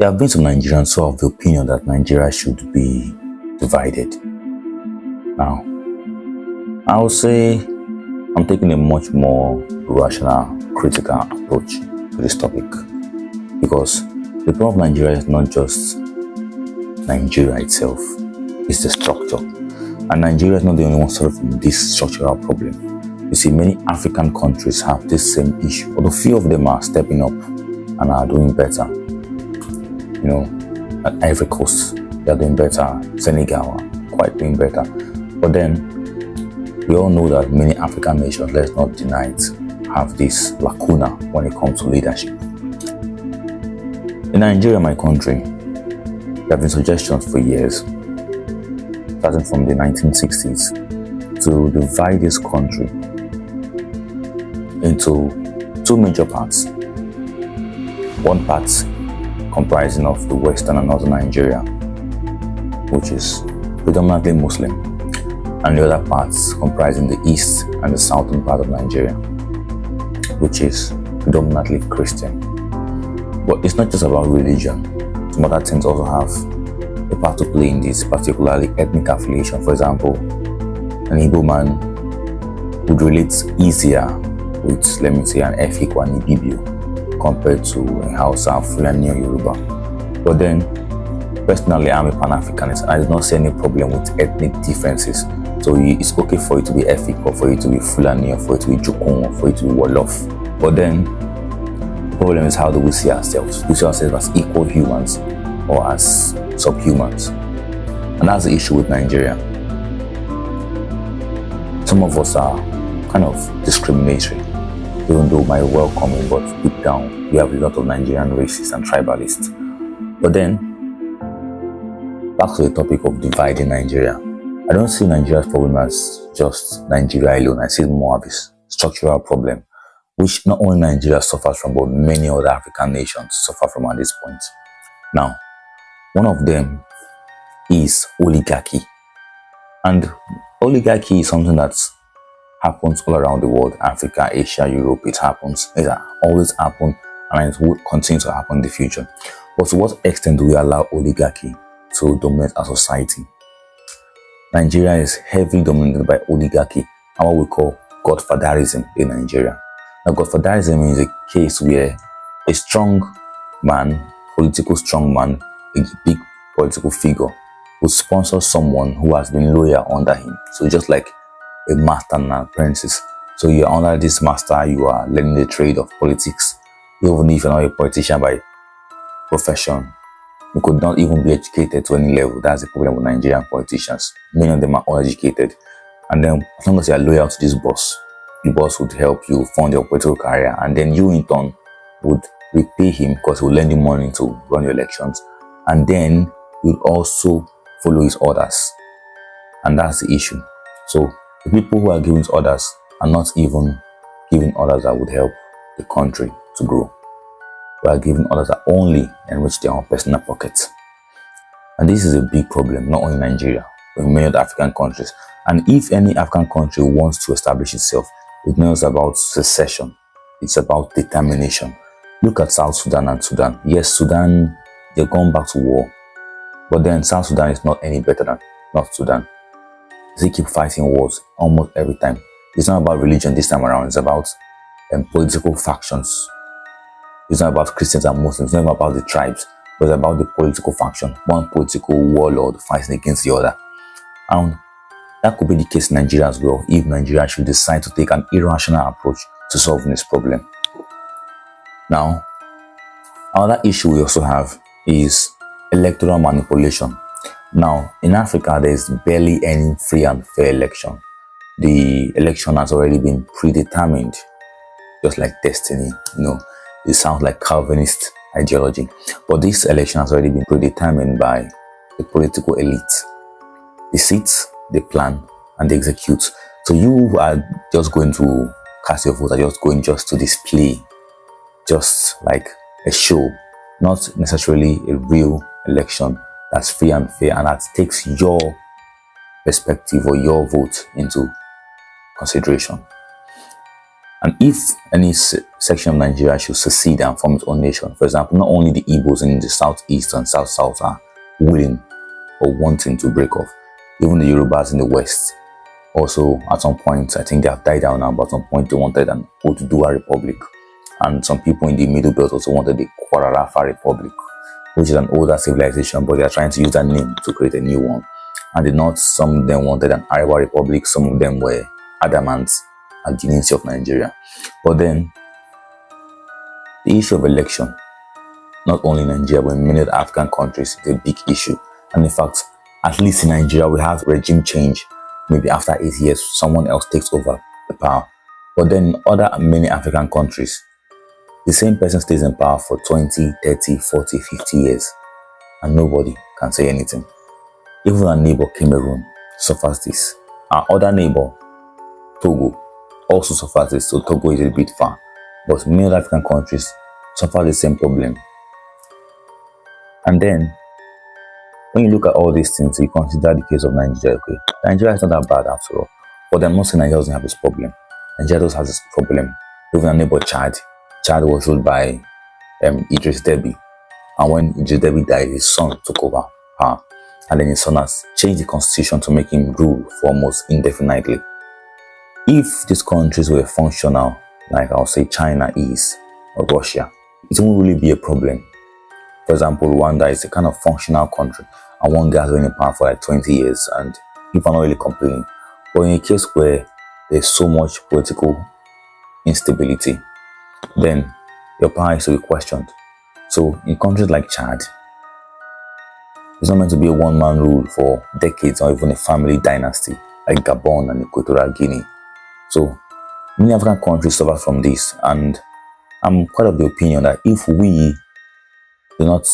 There have been some Nigerians who have the opinion that Nigeria should be divided. Now, I would say I'm taking a much more rational, critical approach to this topic, because the problem of Nigeria is not just Nigeria itself, it's the structure. And Nigeria is not the only one solving this structural problem. You see, many African countries have this same issue, although few of them are stepping up and are doing better. At Ivory Coast, they are doing better. Senegal are quite doing better. But then, we all know that many African nations, let's not deny it, have this lacuna when it comes to leadership. In Nigeria, my country, there have been suggestions for years, starting from the 1960s, to divide this country into two major parts. One part comprising of the western and northern Nigeria, which is predominantly Muslim, and the other parts comprising the east and the southern part of Nigeria, which is predominantly Christian. But it's not just about religion. Some other things also have a part to play in this, particularly ethnic affiliation. For example, an Igbo man would relate easier with, let me say, an Efik or an Ibibio compared to a Hausa, Fulani or Yoruba. But then, personally, I'm a Pan-Africanist and I do not see any problem with ethnic differences. So it's okay for you to be Efik, or for you to be Fulani, or for you to be Jukun, or for you to be Wolof. But then, the problem is, how do we see ourselves? Do we see ourselves as equal humans or as subhumans? And that's the issue with Nigeria. Some of us are kind of discriminatory, even though my welcoming, but deep down, we have a lot of Nigerian racists and tribalists. But then, back to the topic of dividing Nigeria. I don't see Nigeria's problem as just Nigeria alone. I see it more of a structural problem, which not only Nigeria suffers from, but many other African nations suffer from at this point. Now, one of them is oligarchy. And oligarchy is something that happens all around the world, Africa, Asia, Europe. It happens. It always happens, and it will continue to happen in the future. But to what extent do we allow oligarchy to dominate our society? Nigeria is heavily dominated by oligarchy and what we call godfatherism in Nigeria. Now, godfatherism is a case where a strong man, political strong man, a big political figure, would sponsor someone who has been loyal under him. So just like a master and an apprentice. So you're under this master, you are learning the trade of politics. Even if you're not a politician by profession, you could not even be educated to any level. That's the problem with Nigerian politicians. Many of them are uneducated. And then as long as you are loyal to this boss, the boss would help you fund your political career, and then you in turn would repay him because he will lend you money to run your elections. And then you'd also follow his orders. And that's the issue. So the people who are giving orders are not even giving orders that would help the country to grow. They are giving orders that only enrich their own personal pockets. And this is a big problem, not only in Nigeria, but in many other African countries. And if any African country wants to establish itself, it's not about secession. It's about determination. Look at South Sudan and Sudan. Yes, Sudan, they're going back to war. But then South Sudan is not any better than North Sudan. They keep fighting wars almost every time. It's not about religion this time around. It's about political factions. It's not about Christians and Muslims. It's not about the tribes. But it's about the political faction. One political warlord fighting against the other. And that could be the case in Nigeria as well, if Nigeria should decide to take an irrational approach to solving this problem. Now, another issue we also have is electoral manipulation. Now, in Africa, there's barely any free and fair election. The election has already been predetermined, just like destiny. It sounds like Calvinist ideology. But this election has already been predetermined by the political elite. They sit, they plan, and they execute. So you are just going to cast your vote, are just going to display, just like a show, not necessarily a real election that's free and fair and that takes your perspective or your vote into consideration. And if any section of Nigeria should secede and form its own nation, for example, not only the Igbos in the southeast and south are willing or wanting to break off, even the Yorubas in the west also at some point, I think they have died down now, but at some point they wanted an Oduduwa Republic. And some people in the Middle Belt also wanted the Kwararafa Republic, which is an older civilization, but they are trying to use that name to create a new one. And the North, some of them wanted an Arewa Republic, some of them were adamant at the unity of Nigeria. But then, the issue of election, not only in Nigeria, but in many other African countries, is a big issue. And in fact, at least in Nigeria, we have regime change. Maybe after 8 years, someone else takes over the power. But then in other many African countries, the same person stays in power for 20, 30, 40, 50 years, and nobody can say anything. Even our neighbor Cameroon suffers this. Our other neighbor, Togo, also suffers this. So Togo is a bit far, but many other African countries suffer the same problem. And then, when you look at all these things, you consider the case of Nigeria. Okay, Nigeria is not that bad after all. But I'm not saying Nigeria doesn't have this problem. Nigeria does have this problem. Even our neighbor Chad was ruled by Idris Deby. And when Idris Deby died, his son took over power. And then his son has changed the constitution to make him rule for almost indefinitely. If these countries were functional, like I'll say China is, or Russia, it won't really be a problem. For example, Rwanda is a kind of functional country, and one guy has been in power for like 20 years, and people are not really complaining. But in a case where there's so much political instability, then your power is to be questioned. So in countries like Chad, it's not meant to be a one-man rule for decades or even a family dynasty like Gabon and Equatorial Guinea. So many African countries suffer from this, and I'm quite of the opinion that if we do not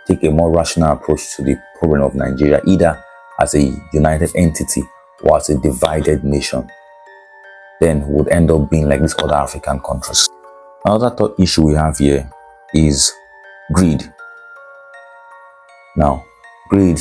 take a more rational approach to the problem of Nigeria, either as a united entity or as a divided nation, then would end up being like these other African countries. Another third issue we have here is greed. Now, greed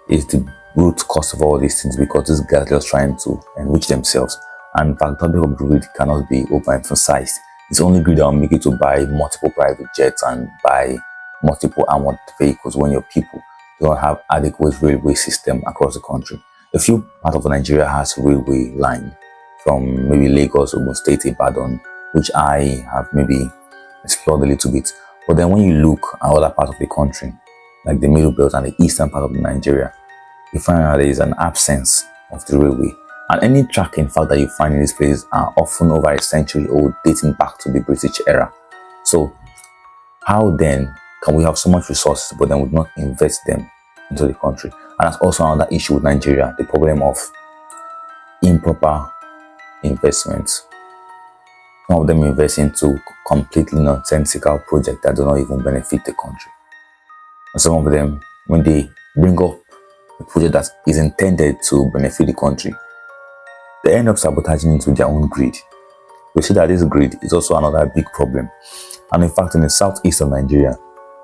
is the root cause of all these things because these guys are just trying to enrich themselves. And in fact, the topic of greed cannot be overemphasized. It's only greed that will make you to buy multiple private jets and buy multiple armored vehicles when your people don't have adequate railway system across the country. A few parts of Nigeria has railway line from maybe Lagos, Ogun State, Ibadan, which I have maybe explored a little bit. But then when you look at other parts of the country, like the Middle Belt and the eastern part of Nigeria, you find that there is an absence of the railway. And any track, in fact, that you find in these places are often over a century old, dating back to the British era. So how then can we have so much resources, but then we not invest them into the country? And that's also another issue with Nigeria, the problem of improper investments. Some of them invest into completely nonsensical projects that do not even benefit the country. And some of them, when they bring up a project that is intended to benefit the country, they end up sabotaging into their own greed. We see that this greed is also another big problem. And in fact, in the southeast of Nigeria,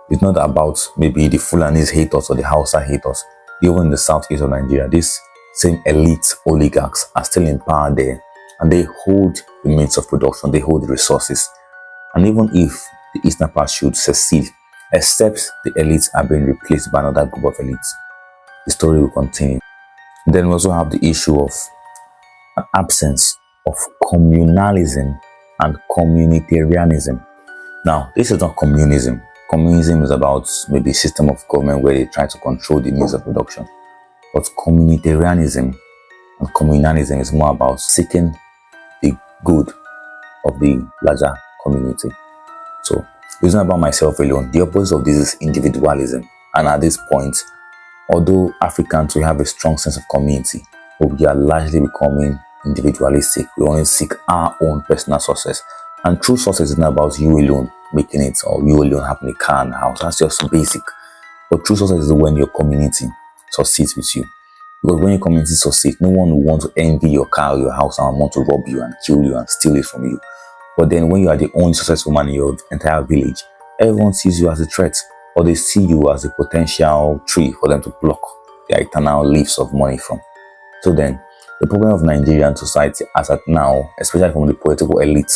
it's not about maybe the Fulanis hate us or the Hausa hate us. Even in the southeast of Nigeria, these same elite oligarchs are still in power there, and they hold the means of production, they hold the resources. And even if the eastern part should secede, except the elites are being replaced by another group of elites, the story will continue. Then we also have the issue of an absence of communalism and communitarianism. Now, this is not communism. Communism is about maybe a system of government where they try to control the means of production. But communitarianism and communalism is more about seeking the good of the larger community. So it's not about myself alone. The opposite of this is individualism. And at this point, although Africans, we have a strong sense of community, but we are largely becoming individualistic. We only seek our own personal success. And true success is not about you alone making it or you alone having a car and a house. That's just basic. But true success is when your community succeeds with you. Because when your community succeeds, no one will want to envy your car or your house and want to rob you and kill you and steal it from you. But then when you are the only successful man in your entire village, everyone sees you as a threat, or they see you as a potential tree for them to pluck their eternal leaves of money from. So then, the problem of Nigerian society as at now, especially from the political elite,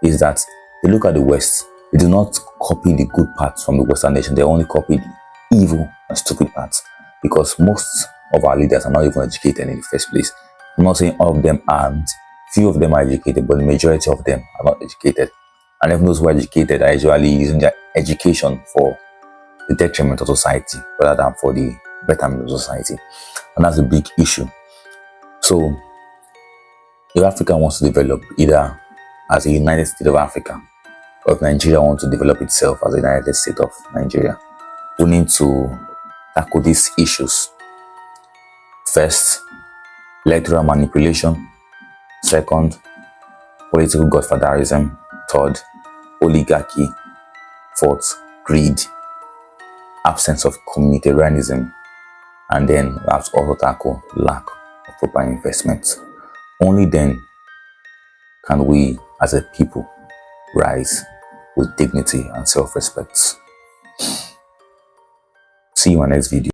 is that they look at the West, they do not copy the good parts from the Western nation, they only copy the evil and stupid parts, because most of our leaders are not even educated in the first place. I'm not saying all of them aren't, few of them are educated, but the majority of them are not educated. And even those who are educated are usually using their education for the detriment of society rather than for the betterment of society. And that's a big issue. So if Africa wants to develop either as a United States of Africa, or if Nigeria wants to develop itself as a United States of Nigeria, we need to tackle these issues. First, electoral manipulation. Second, political godfatherism. Third, oligarchy. Fourth, greed. Absence of communitarianism. And then we have to also tackle lack of proper investment. Only then can we as a people rise with dignity and self-respect. See you in my next video.